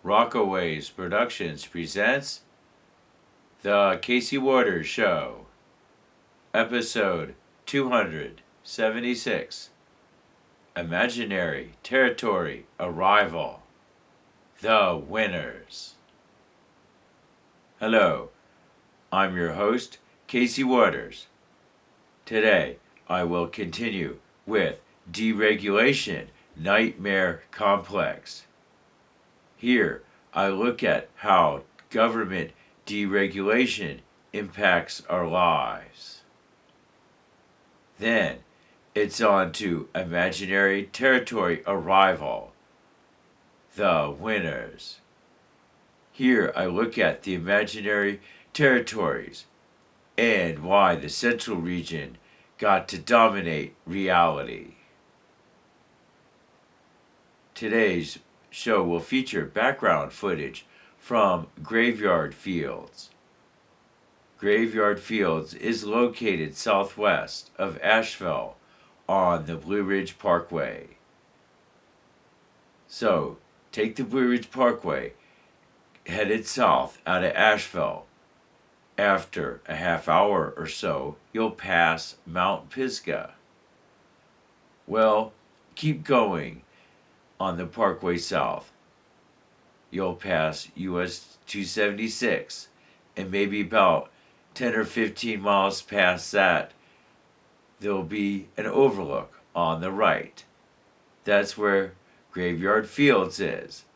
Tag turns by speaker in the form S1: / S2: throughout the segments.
S1: Rockaways Productions presents The Casey Waters Show, Episode 276, Imaginary Territory Arrival, The Winners. Hello, I'm your host, Casey Waters. Today, I will continue with Deregulation Nightmare Complex. Here, I look at how government deregulation impacts our lives. Then, it's on to Imaginary Territory Arrival, The Winners. Here, I look at the imaginary territories and why the Central Region got to dominate reality. Today's show will feature background footage from Graveyard Fields. Graveyard Fields is located southwest of Asheville on the Blue Ridge Parkway. So, take the Blue Ridge Parkway, headed south out of Asheville. After a half hour or so, you'll pass Mount Pisgah. Well, keep going on the Parkway South. You'll pass US 276, and maybe about 10 or 15 miles past that, there'll be an overlook on the right. That's where Graveyard Fields is.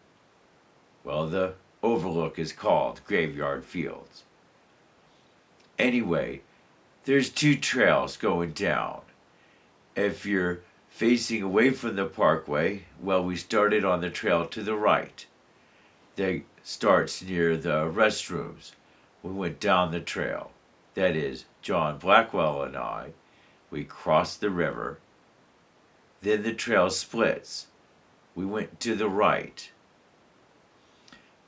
S1: Well, the overlook is called Graveyard Fields. Anyway, there's two trails going down. If you're facing away from the parkway, well, we started on the trail to the right. That starts near the restrooms. We went down the trail. That is, John Blackwell and I. We crossed the river. Then the trail splits. We went to the right,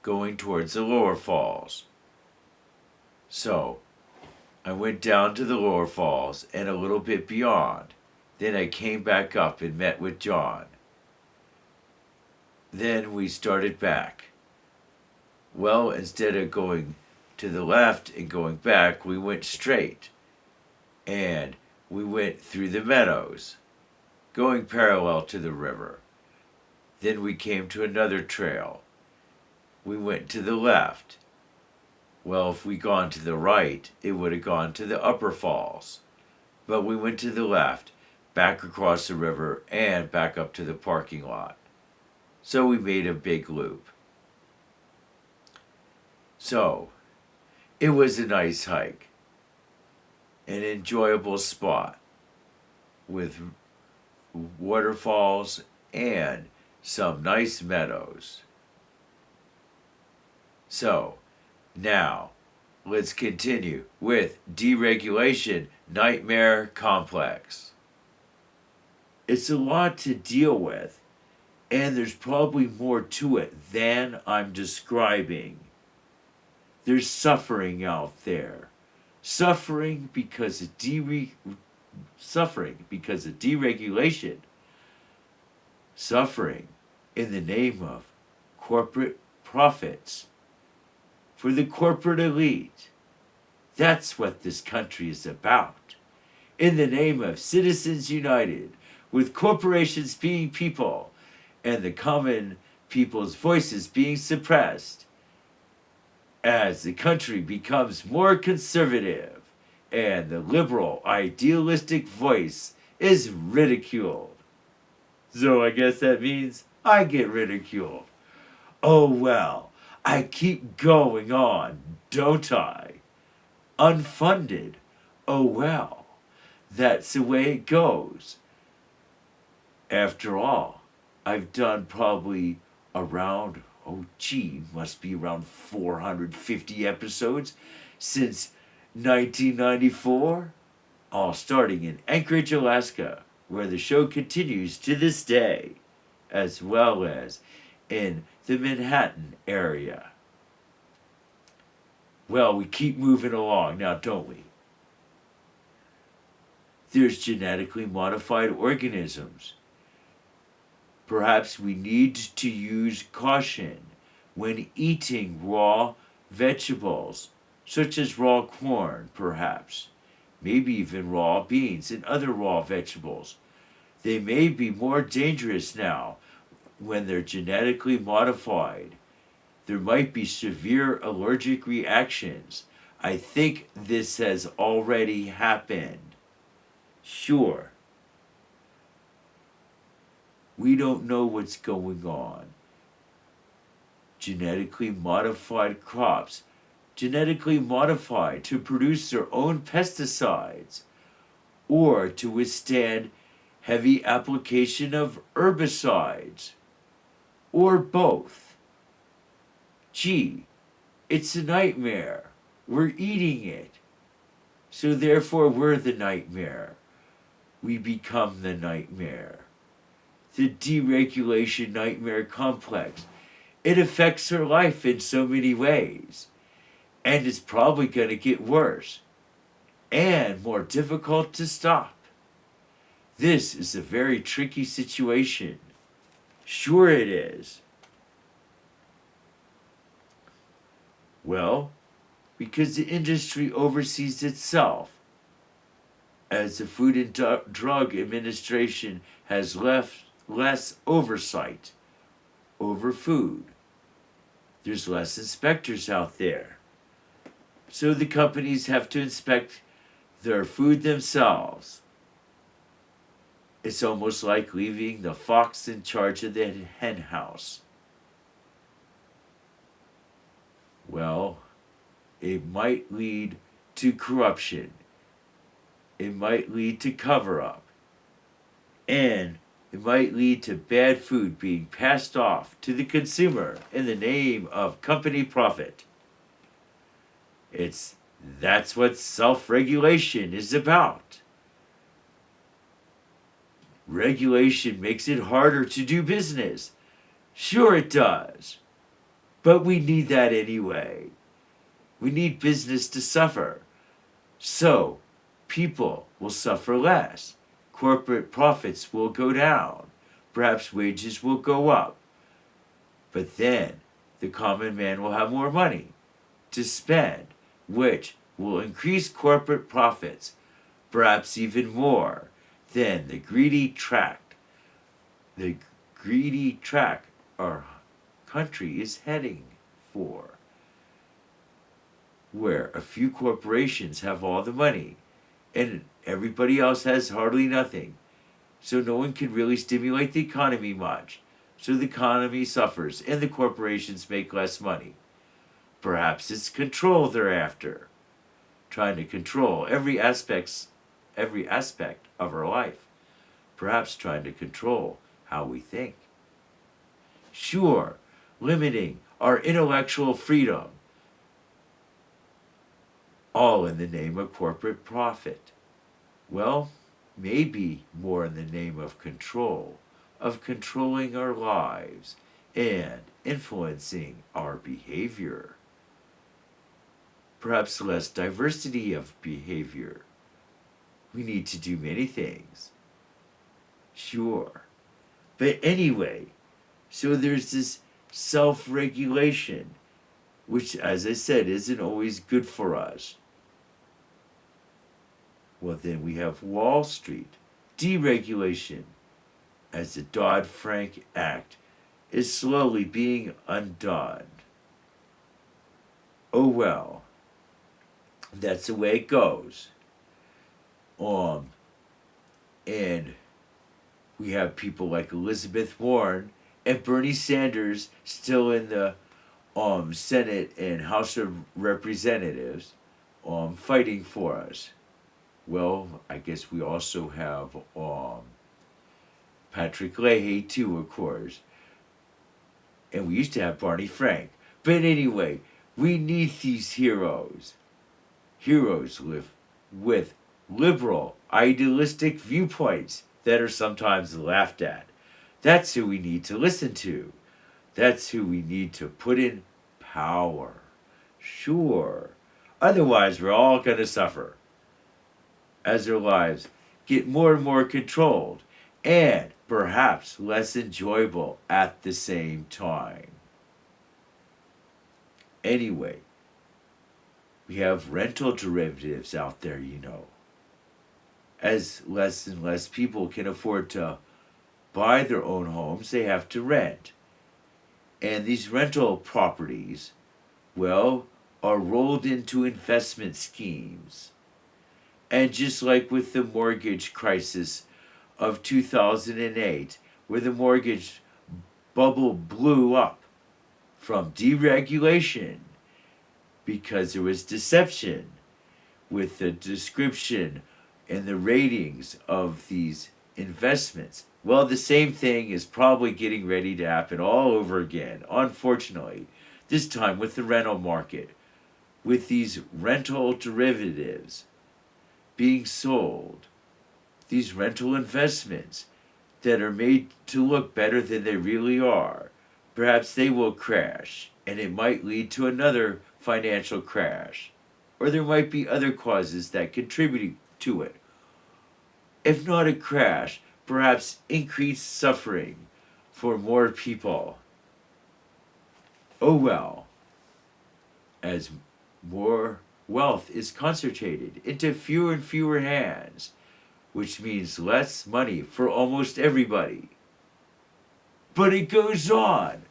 S1: going towards the lower falls. So, I went down to the lower falls and a little bit beyond. Then I came back up and met with John. Then we started back. Well, instead of going to the left and going back, we went straight. And we went through the meadows, going parallel to the river. Then we came to another trail. We went to the left. Well, if we'd gone to the right, it would have gone to the upper falls. But we went to the left, back across the river, and back up to the parking lot. So we made a big loop. So, it was a nice hike, an enjoyable spot with waterfalls and some nice meadows. So, now, let's continue with Deregulation Nightmare Complex. It's a lot to deal with, and there's probably more to it than I'm describing. There's suffering out there. Suffering because of deregulation. Suffering in the name of corporate profits for the corporate elite. That's what this country is about. In the name of Citizens United, with corporations being people and the common people's voices being suppressed, as the country becomes more conservative and the liberal idealistic voice is ridiculed. So I guess that means I get ridiculed. Oh well, I keep going on, don't I? Unfunded. Oh well, that's the way it goes. After all, I've done probably around, must be around 450 episodes since 1994, all starting in Anchorage, Alaska, where the show continues to this day, as well as in the Manhattan area. Well, we keep moving along now, don't we? There's genetically modified organisms. Perhaps we need to use caution when eating raw vegetables, such as raw corn, perhaps, maybe even raw beans and other raw vegetables. They may be more dangerous now when they're genetically modified. There might be severe allergic reactions. I think this has already happened. Sure, we don't know what's going on. Genetically modified crops, genetically modified to produce their own pesticides or to withstand heavy application of herbicides, or both. Gee, it's a nightmare. We're eating it. So therefore, we're the nightmare. We become the nightmare. The deregulation nightmare complex. It affects her life in so many ways. And it's probably going to get worse and more difficult to stop. This is a very tricky situation. Sure it is. Well, because the industry oversees itself, as the Food and Drug Administration has less oversight over food. There's less inspectors out there. So the companies have to inspect their food themselves. It's almost like leaving the fox in charge of the hen house. Well, it might lead to corruption. It might lead to cover-up. And it might lead to bad food being passed off to the consumer in the name of company profit. That's what self-regulation is about. Regulation makes it harder to do business. Sure it does. But we need that anyway. We need business to suffer. So, people will suffer less. Corporate profits will go down. Perhaps wages will go up. But then, the common man will have more money to spend, which will increase corporate profits, perhaps even more than the greedy track our country is heading for, where a few corporations have all the money and everybody else has hardly nothing. So no one can really stimulate the economy much. So the economy suffers and the corporations make less money. Perhaps it's control they're after, trying to control every aspect of our life. Perhaps trying to control how we think. Sure, limiting our intellectual freedom, all in the name of corporate profit. Well, maybe more in the name of control, of controlling our lives and influencing our behavior. Perhaps less diversity of behavior. We need to do many things. Sure. But anyway, so there's this self-regulation, which, as I said, isn't always good for us. Well, then we have Wall Street, deregulation, as the Dodd-Frank Act is slowly being undone. Oh well, that's the way it goes. And we have people like Elizabeth Warren and Bernie Sanders still in the Senate and House of Representatives fighting for us. Well, I guess we also have Patrick Leahy too, of course. And we used to have Barney Frank. But anyway, we need these heroes. Heroes with liberal, idealistic viewpoints that are sometimes laughed at. That's who we need to listen to. That's who we need to put in power. Sure. Otherwise, we're all going to suffer as our lives get more and more controlled and perhaps less enjoyable at the same time. Anyway, we have rental derivatives out there, As less and less people can afford to buy their own homes, they have to rent. And these rental properties, well, are rolled into investment schemes. And just like with the mortgage crisis of 2008, where the mortgage bubble blew up from deregulation because there was deception with the description and the ratings of these investments. Well, the same thing is probably getting ready to happen all over again, unfortunately, this time with the rental market, with these rental derivatives being sold, these rental investments that are made to look better than they really are. Perhaps they will crash, and it might lead to another financial crash. Or there might be other causes that contribute to it. If not a crash, perhaps increased suffering for more people. Oh well, as more wealth is concentrated into fewer and fewer hands, which means less money for almost everybody. But it goes on.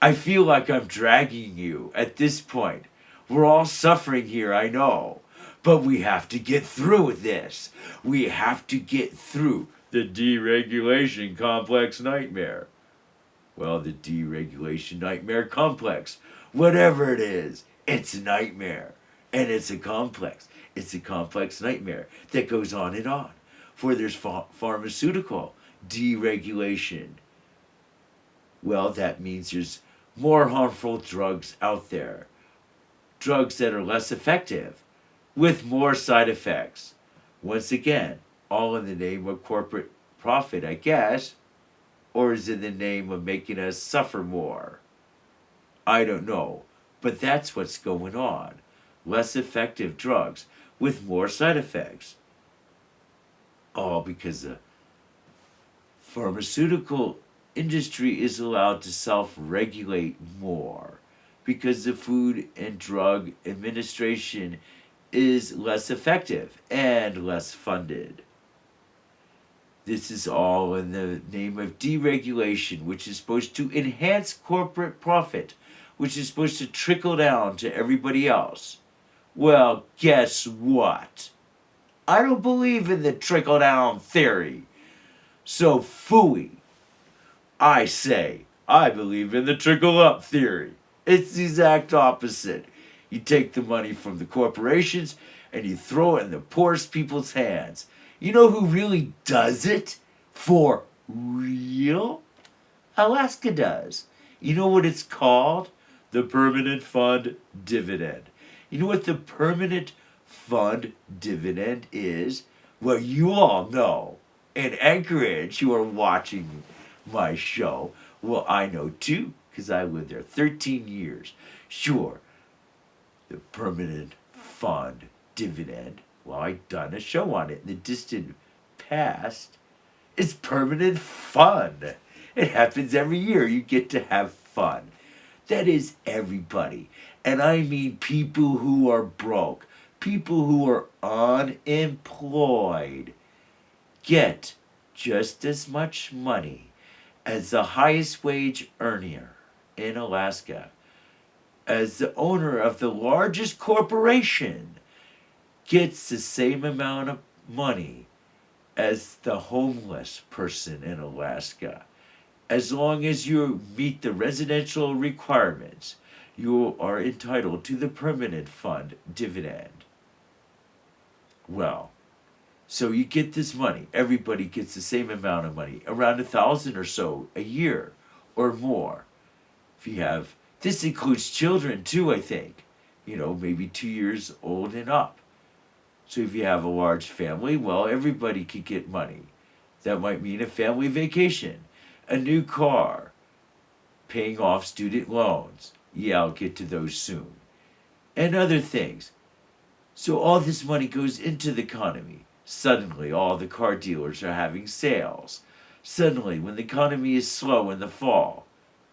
S1: I feel like I'm dragging you at this point. We're all suffering here, I know. But we have to get through this. We have to get through the deregulation complex nightmare. Well, the deregulation nightmare complex. Whatever it is, it's a nightmare. And it's a complex. It's a complex nightmare that goes on and on. For there's pharmaceutical deregulation. Well, that means there's more harmful drugs out there. Drugs that are less effective, with more side effects. Once again, all in the name of corporate profit, I guess. Or is it in the name of making us suffer more? I don't know. But that's what's going on. Less effective drugs with more side effects. All because the pharmaceutical industry is allowed to self-regulate more. Because the Food and Drug Administration is less effective and less funded. This is all in the name of deregulation, which is supposed to enhance corporate profit, which is supposed to trickle down to everybody else. Well, guess what? I don't believe in the trickle-down theory. So phooey. I say, I believe in the trickle-up theory. It's the exact opposite. You take the money from the corporations and you throw it in the poorest people's hands. You know who really does it? For real? Alaska does. You know what it's called? The Permanent Fund Dividend. You know what the Permanent Fund Dividend is? Well, you all know. In Anchorage, you are watching my show. Well, I know too, because I lived there 13 years. Sure, the Permanent Fund Dividend, well, I've done a show on it in the distant past. It's permanent fun. It happens every year. You get to have fun. That is everybody. And I mean people who are broke, people who are unemployed, get just as much money as the highest wage earner in Alaska, as the owner of the largest corporation gets the same amount of money as the homeless person in Alaska. As long as you meet the residential requirements, you are entitled to the Permanent Fund Dividend. Well, so you get this money. Everybody gets the same amount of money, around $1,000 or so a year or more. If you have, this includes children too, I think. Maybe 2 years old and up. So if you have a large family, well, everybody could get money. That might mean a family vacation, a new car, paying off student loans. Yeah, I'll get to those soon. And other things. So all this money goes into the economy. Suddenly, all the car dealers are having sales. Suddenly, when the economy is slow in the fall,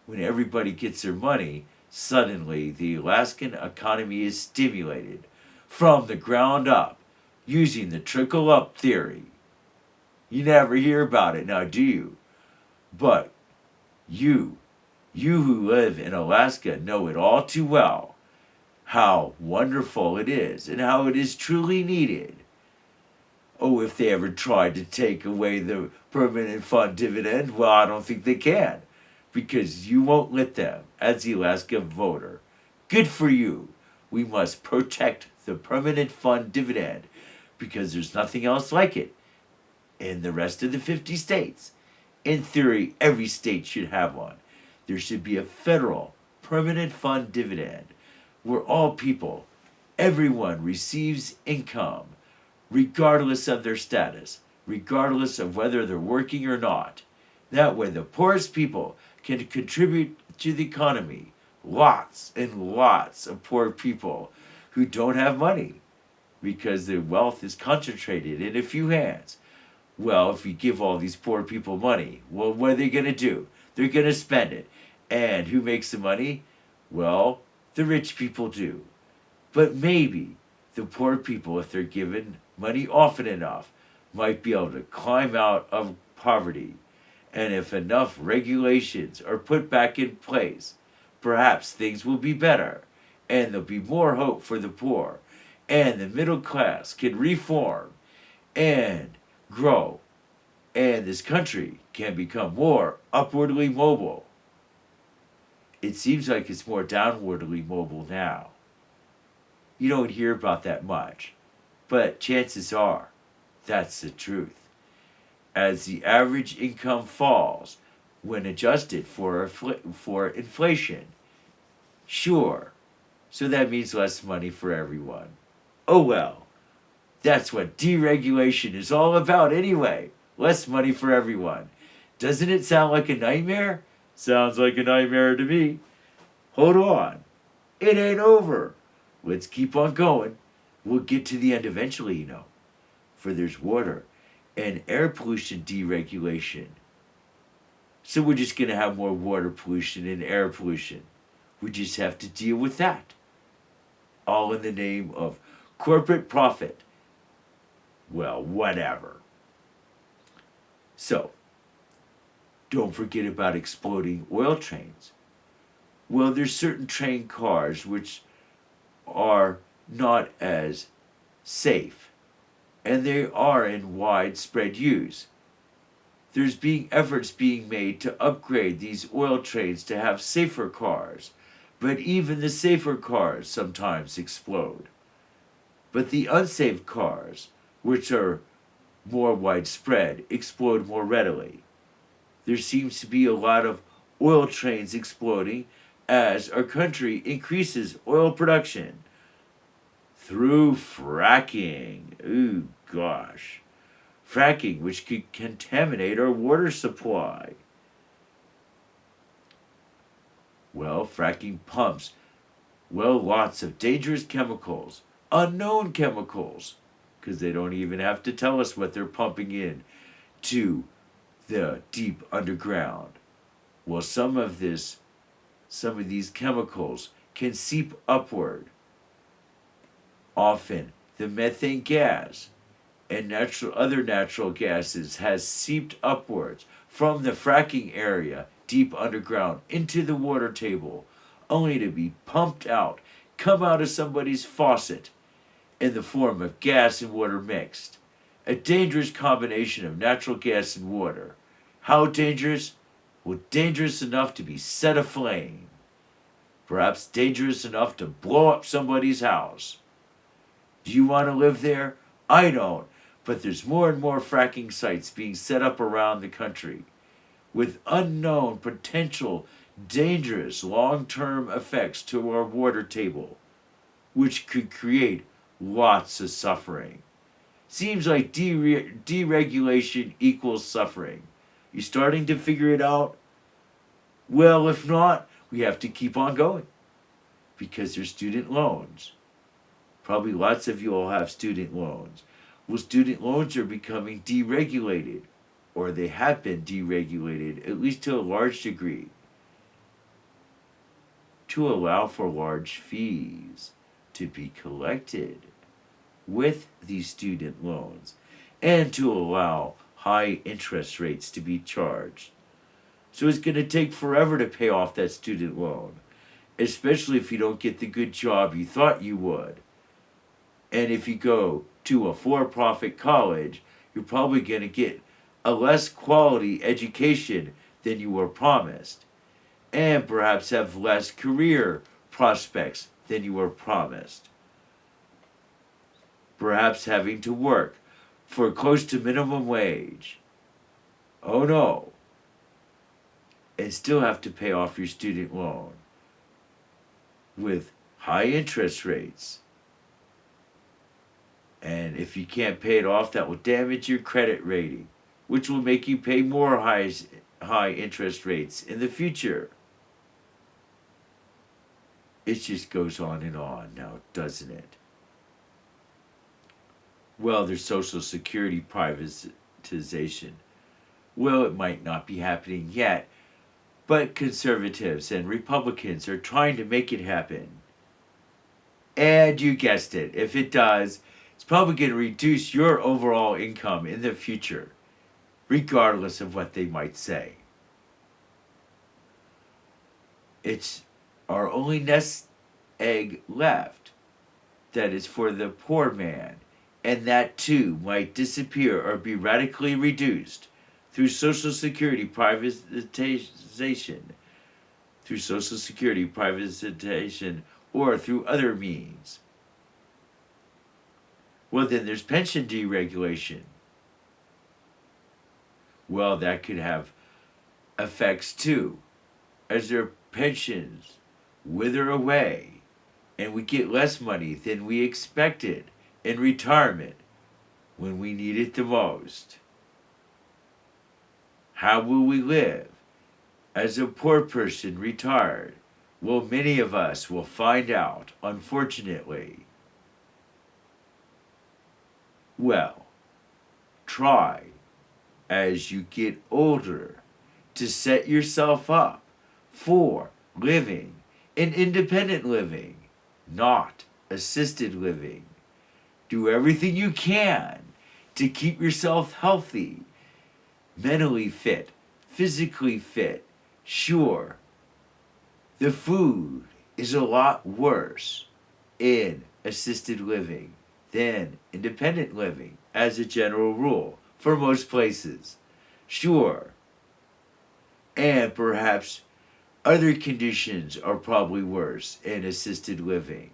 S1: when everybody gets their money, Suddenly, the Alaskan economy is stimulated from the ground up using the trickle up theory. You never hear about it now, do you? But you, you who live in Alaska, know it all too well how wonderful it is and how it is truly needed. Oh, if they ever tried to take away the permanent fund dividend, well, I don't think they can, because you won't let them as the Alaska voter. Good for you. We must protect the permanent fund dividend because there's nothing else like it in the rest of the 50 states. In theory, every state should have one. There should be a federal permanent fund dividend where all people, everyone receives income regardless of their status, regardless of whether they're working or not. That way, the poorest people can contribute to the economy. Lots and lots of poor people who don't have money because their wealth is concentrated in a few hands. Well, if you give all these poor people money, well, what are they going to do? They're going to spend it. And who makes the money? Well, the rich people do. But maybe the poor people, if they're given money often enough, might be able to climb out of poverty. And if enough regulations are put back in place, perhaps things will be better. And there'll be more hope for the poor. And the middle class can reform and grow. And this country can become more upwardly mobile. It seems like it's more downwardly mobile now. You don't hear about that much, but chances are that's the truth. As the average income falls when adjusted for inflation, sure, so that means less money for everyone. Oh well, that's what deregulation is all about anyway. Less money for everyone. Doesn't it sound like a nightmare? Sounds like a nightmare to me. Hold on. It ain't over. Let's keep on going. We'll get to the end eventually, you know. For there's water and air pollution deregulation. So we're just going to have more water pollution and air pollution. We just have to deal with that. All in the name of corporate profit. Well, whatever. So, don't forget about exploding oil trains. Well, there's certain train cars which are not as safe, and they are in widespread use. There's efforts being made to upgrade these oil trains to have safer cars, but even the safer cars sometimes explode. But the unsafe cars, which are more widespread, explode more readily. There seems to be a lot of oil trains exploding as our country increases oil production through fracking. Ooh, gosh. Fracking, which could contaminate our water supply. Well, fracking pumps, well, lots of dangerous chemicals, unknown chemicals, because they don't even have to tell us what they're pumping in to the deep underground. Well, some of these chemicals can seep upward. Often, the methane gas and other natural gases has seeped upwards from the fracking area deep underground into the water table, only to be pumped out, come out of somebody's faucet in the form of gas and water mixed. A dangerous combination of natural gas and water. How dangerous? Well, dangerous enough to be set aflame. Perhaps dangerous enough to blow up somebody's house. Do you want to live there? I don't, but there's more and more fracking sites being set up around the country with unknown, potential, dangerous long-term effects to our water table, which could create lots of suffering. Seems like deregulation equals suffering. You starting to figure it out? Well, if not, we have to keep on going because there's student loans. Probably lots of you all have student loans. Well, student loans are becoming deregulated, or they have been deregulated, at least to a large degree, to allow for large fees to be collected with these student loans and to allow high interest rates to be charged. So it's going to take forever to pay off that student loan, especially if you don't get the good job you thought you would. And if you go to a for-profit college, you're probably going to get a less quality education than you were promised, and perhaps have less career prospects than you were promised. Perhaps having to work for close to minimum wage. Oh no. And still have to pay off your student loan with high interest rates. And if you can't pay it off, that will damage your credit rating, which will make you pay more high interest rates in the future. It just goes on and on now, doesn't it? Well, there's Social Security privatization. Well, it might not be happening yet, but conservatives and Republicans are trying to make it happen. And you guessed it, if it does, it's probably going to reduce your overall income in the future, regardless of what they might say. It's our only nest egg left that is for the poor man, and that too might disappear or be radically reduced through Social Security privatization, or through other means. Well, then there's pension deregulation. Well, that could have effects too, as their pensions wither away and we get less money than we expected in retirement when we need it the most. How will we live as a poor person retired? Well, many of us will find out, unfortunately. Well, try as you get older to set yourself up for living an independent living, not assisted living. Do everything you can to keep yourself healthy, mentally fit, physically fit. Sure, the food is a lot worse in assisted living than independent living, as a general rule, for most places. Sure. And perhaps other conditions are probably worse in assisted living.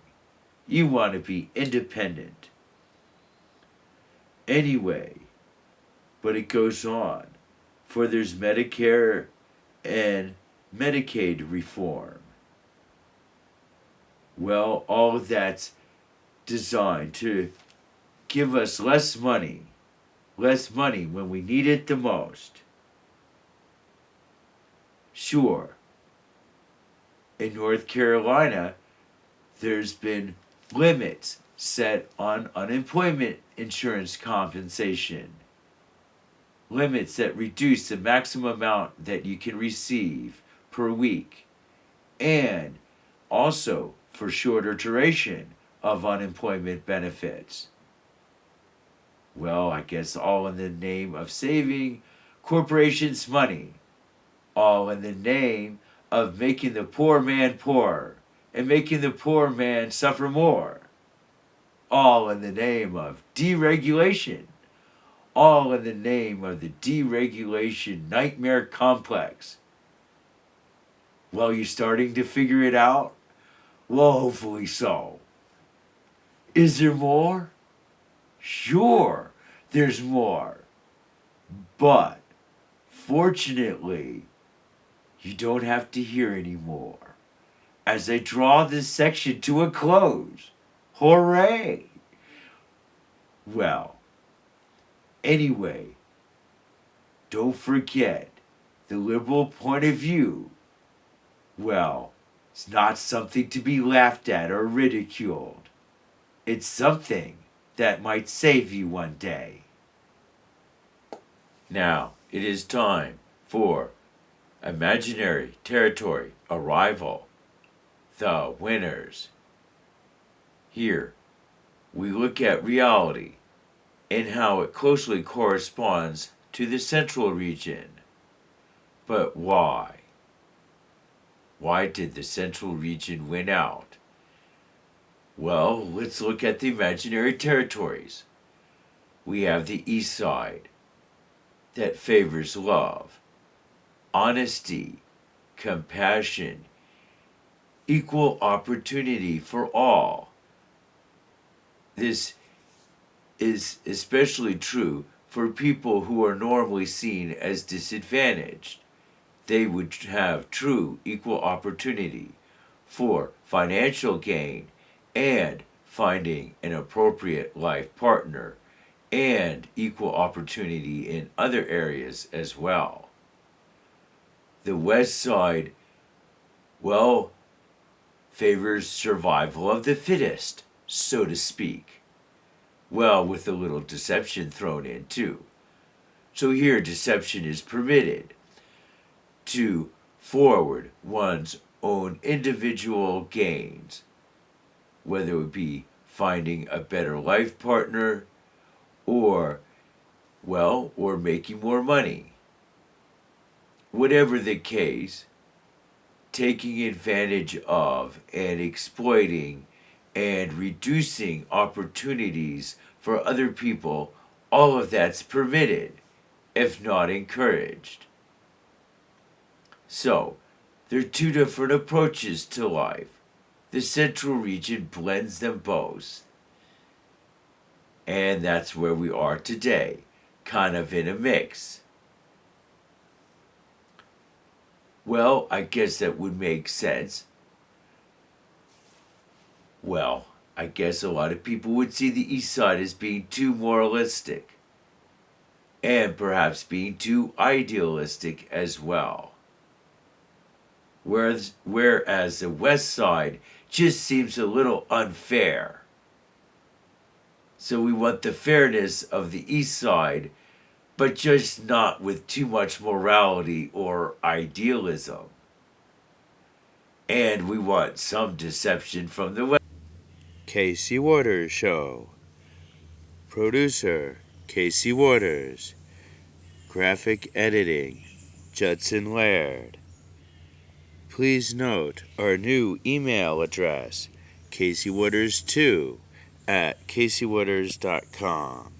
S1: You want to be independent. Anyway, but it goes on, for there's Medicare and Medicaid reform. Well, all of that's designed to give us less money when we need it the most. Sure, in North Carolina, there's been limits set on unemployment insurance compensation. Limits that reduce the maximum amount that you can receive per week. And also for shorter duration of unemployment benefits. Well, I guess all in the name of saving corporations money. All in the name of making the poor man poorer and making the poor man suffer more. All in the name of deregulation. All in the name of the deregulation nightmare complex. Well, you're starting to figure it out? Well, hopefully so. Is there more? Sure, there's more. But, fortunately, you don't have to hear any more. As I draw this section to a close. Hooray! Well, anyway, don't forget the liberal point of view. Well, it's not something to be laughed at or ridiculed. It's something that might save you one day. Now, it is time for Imaginary Territory Arrival. the winners. Here, we look at reality and how it closely corresponds to the central region. But why? Why did the central region win out? Well, let's look at the imaginary territories. We have the east side that favors love, honesty, compassion, equal opportunity for all. This is especially true for people who are normally seen as disadvantaged. They would have true equal opportunity for financial gain and finding an appropriate life partner, and equal opportunity in other areas as well. The west side, well, favors survival of the fittest, so to speak. Well, with a little deception thrown in too. So here deception is permitted to forward one's own individual gains, whether it would be finding a better life partner or making more money. Whatever the case, taking advantage of and exploiting and reducing opportunities for other people, all of that's permitted, if not encouraged. So, there are two different approaches to life. The central region blends them both. And that's where we are today, kind of in a mix. Well, I guess that would make sense. Well, I guess a lot of people would see the east side as being too moralistic, and perhaps being too idealistic as well. Whereas the west side just seems a little unfair. So we want the fairness of the east side, but just not with too much morality or idealism. And we want some deception from the west.
S2: Casey Waters Show. Producer, Casey Waters. Graphic editing, Judson Laird. Please note our new email address, CaseyWaters2 @CaseyWaters.com.